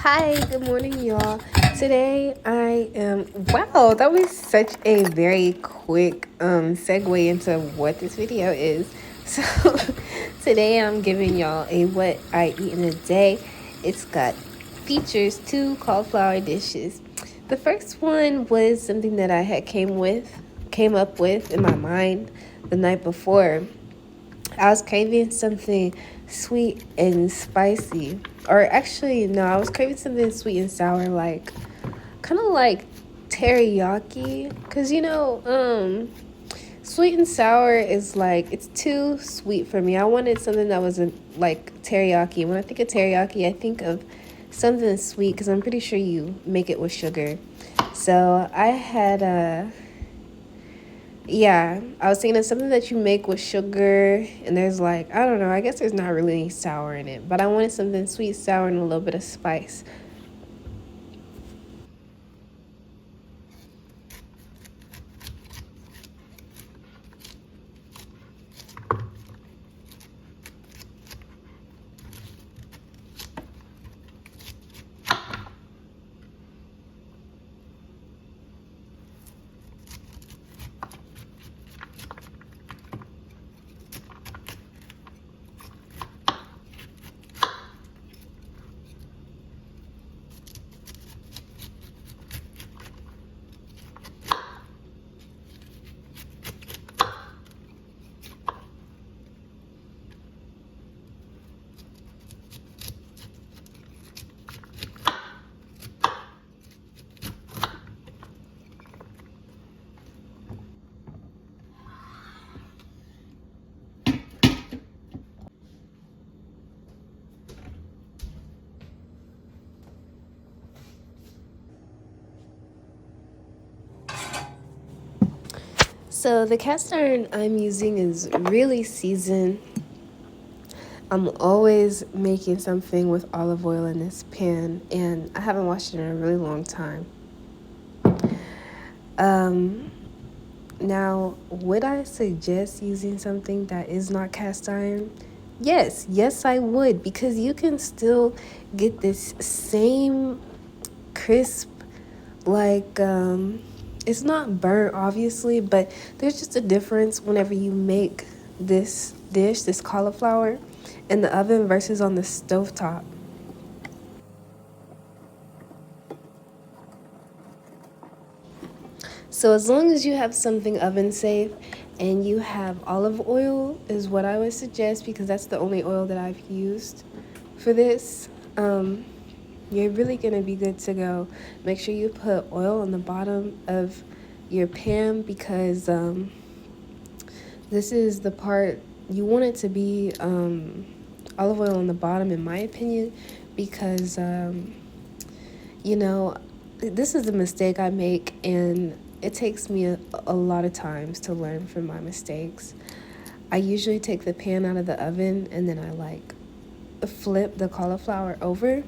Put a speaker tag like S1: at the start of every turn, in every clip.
S1: Hi, good morning, y'all. Today I am wow, that was such a very quick segue into what this video is. So today I'm giving y'all a what I eat in a day. It's got features two cauliflower dishes. The first one was something that I had came up with in my mind the night before. I was craving something sweet and spicy. Or actually, no, I was craving something sweet and sour, like kind of like teriyaki. Cause sweet and sour is like it's too sweet for me. I wanted something that wasn't like teriyaki. When I think of teriyaki, I think of something sweet because I'm pretty sure you make it with sugar. So I had yeah, I was thinking of something that you make with sugar, and there's like, I don't know, I guess there's not really any sour in it, but I wanted something sweet, sour, and a little bit of spice. So the cast iron I'm using is really seasoned. I'm always making something with olive oil in this pan, and I haven't washed it in a really long time. Um, Now, would I suggest using something that is not cast iron? Yes, I would, because you can still get this same crisp, like, it's not burnt, obviously, but there's just a difference whenever you make this dish, this cauliflower, in the oven versus on the stovetop. So as long as you have something oven safe and you have olive oil is what I would suggest, because that's the only oil that I've used for this. You're really gonna be good to go. Make sure you put oil on the bottom of your pan, because this is the part you want it to be olive oil on the bottom, in my opinion, because you know, this is a mistake I make, and it takes me a lot of times to learn from my mistakes. I usually take the pan out of the oven and then I like flip the cauliflower over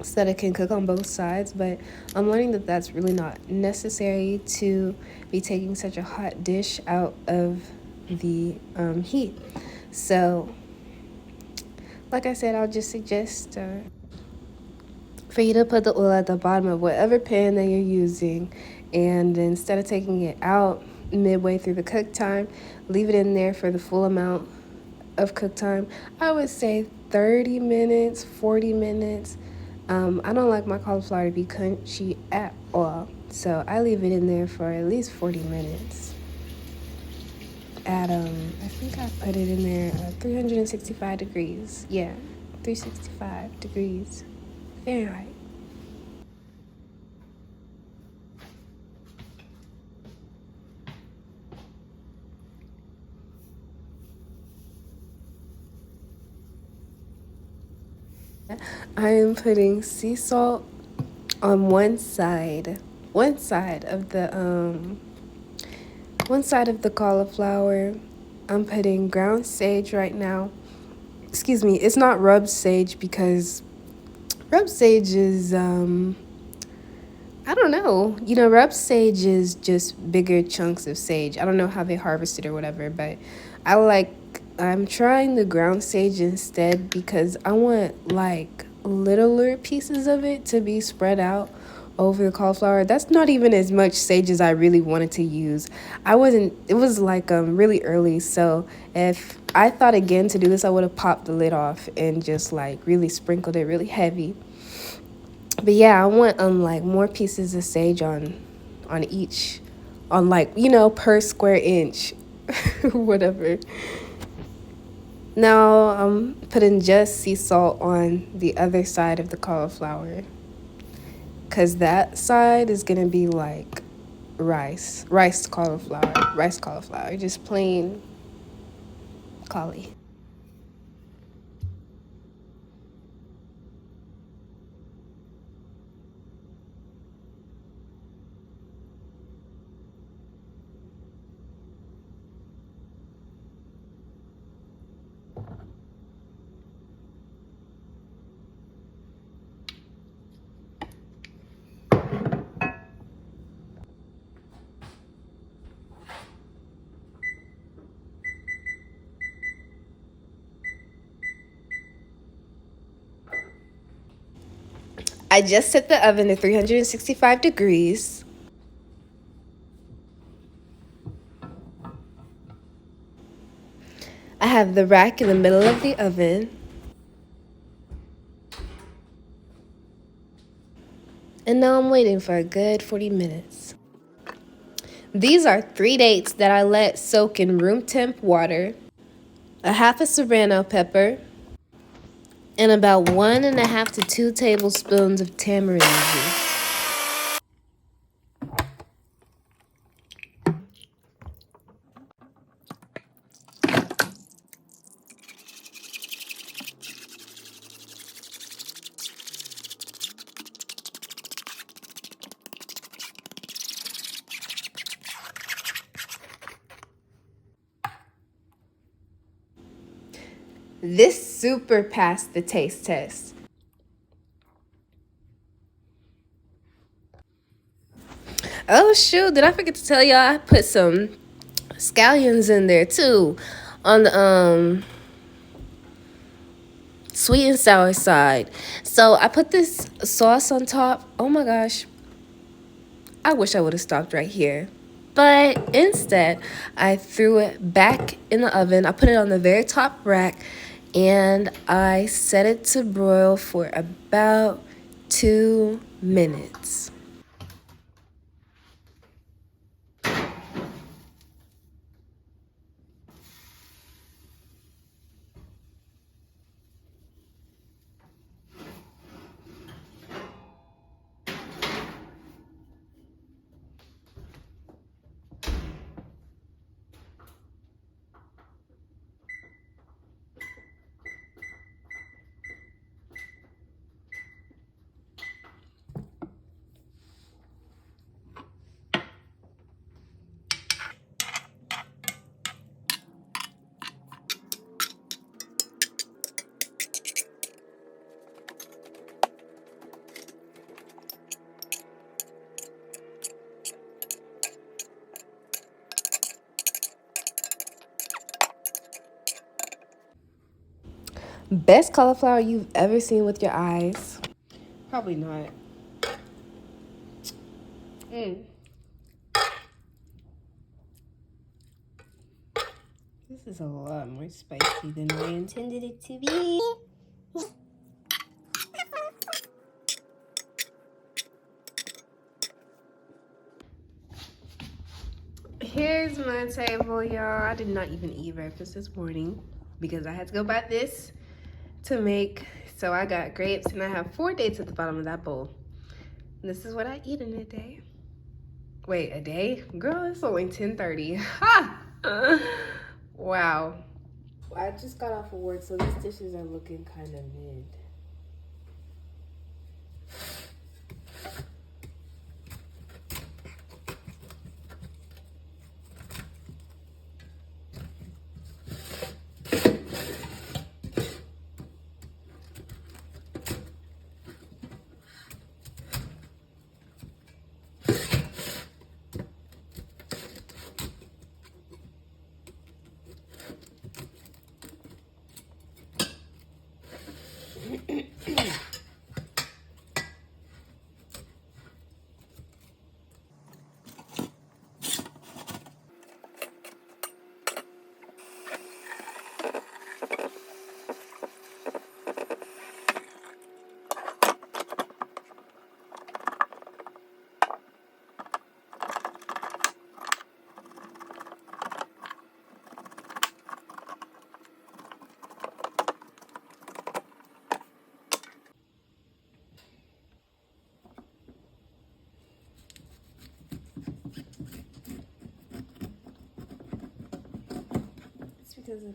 S1: so that it can cook on both sides, but I'm learning that that's really not necessary to be taking such a hot dish out of the heat. So, like I said, I'll just suggest for you to put the oil at the bottom of whatever pan that you're using, and instead of taking it out midway through the cook time, leave it in there for the full amount of cook time. I would say 30 minutes, 40 minutes. I don't like my cauliflower to be crunchy at all, so I leave it in there for at least 40 minutes at I think I put it in there 365 degrees. Yeah, 365 degrees Fahrenheit. I am putting sea salt on one side of the cauliflower. I'm putting ground sage right now. Excuse me, it's not rubbed sage, because rubbed sage is I don't know. Rubbed sage is just bigger chunks of sage. I don't know how they harvest it or whatever, but I'm trying the ground sage instead, because I want like littler pieces of it to be spread out over the cauliflower. That's not even as much sage as I really wanted to use. I wasn't, it was like really early, so if I thought again to do this, I would have popped the lid off and just like really sprinkled it really heavy. But yeah, I want like more pieces of sage on each, on like, you know, per square inch, whatever. Now I'm putting just sea salt on the other side of the cauliflower, because that side is gonna be like rice cauliflower, just plain cauli. I just set the oven to 365 degrees. I have the rack in the middle of the oven. And now I'm waiting for a good 40 minutes. These are 3 dates that I let soak in room temp water, a half a serrano pepper, and about 1.5 to 2 tablespoons of tamarind juice. This super passed the taste test. Oh shoot, did I forget to tell y'all I put some scallions in there too on the sweet and sour side. So I put this sauce on top. Oh my gosh. I wish I would have stopped right here. But instead, I threw it back in the oven. I put it on the very top rack and I set it to broil for about 2 minutes. Best cauliflower you've ever seen with your eyes? Probably not. This is a lot more spicy than I intended it to be. Here's my table, y'all. I did not even eat breakfast this morning because I had to go buy this to make. So I got grapes and I have 4 dates at the bottom of that bowl. And this is what I eat in a day. Wait, a day? Girl, it's only 10:30. Ha! Wow. I just got off of work, so these dishes are looking kind of mid. Autism.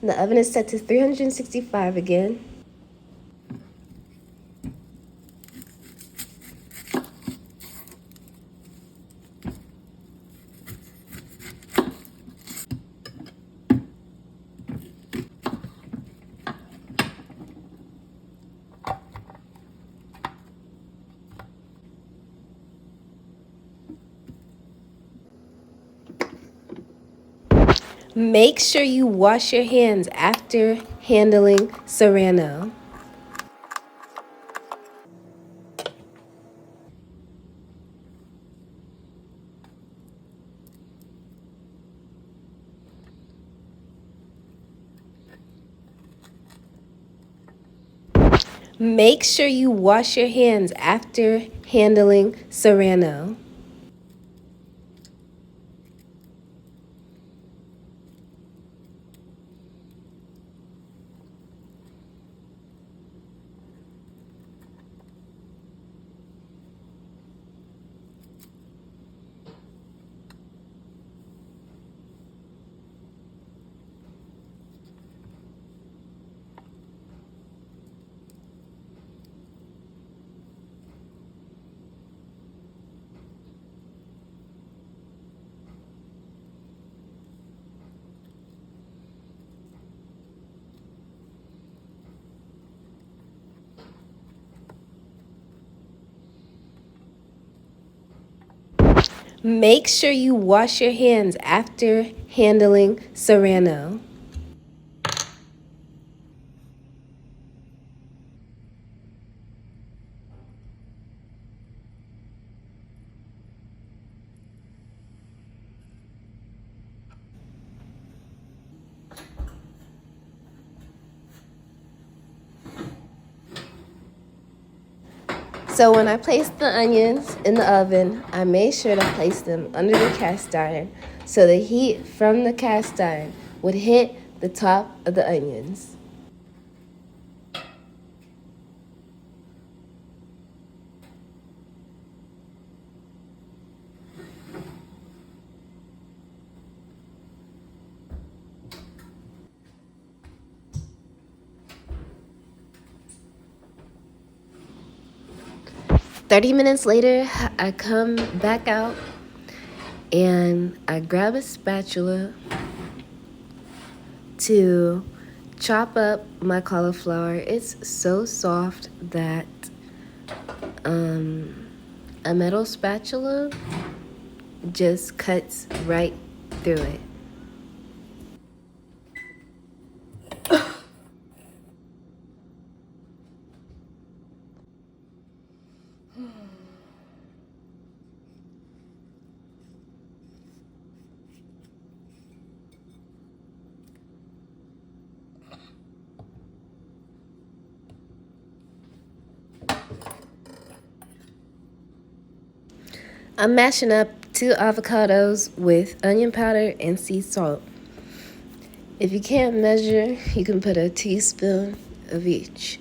S1: The oven is set to 365 again. Make sure you wash your hands after handling Serrano. Make sure you wash your hands after handling Serrano. Make sure you wash your hands after handling Serrano. So when I placed the onions in the oven, I made sure to place them under the cast iron so the heat from the cast iron would hit the top of the onions. "30 minutes later, I come back out and I grab a spatula to chop up my cauliflower. It's so soft that a metal spatula just cuts right through it. I'm mashing up 2 avocados with onion powder and sea salt. If you can't measure, you can put a teaspoon of each.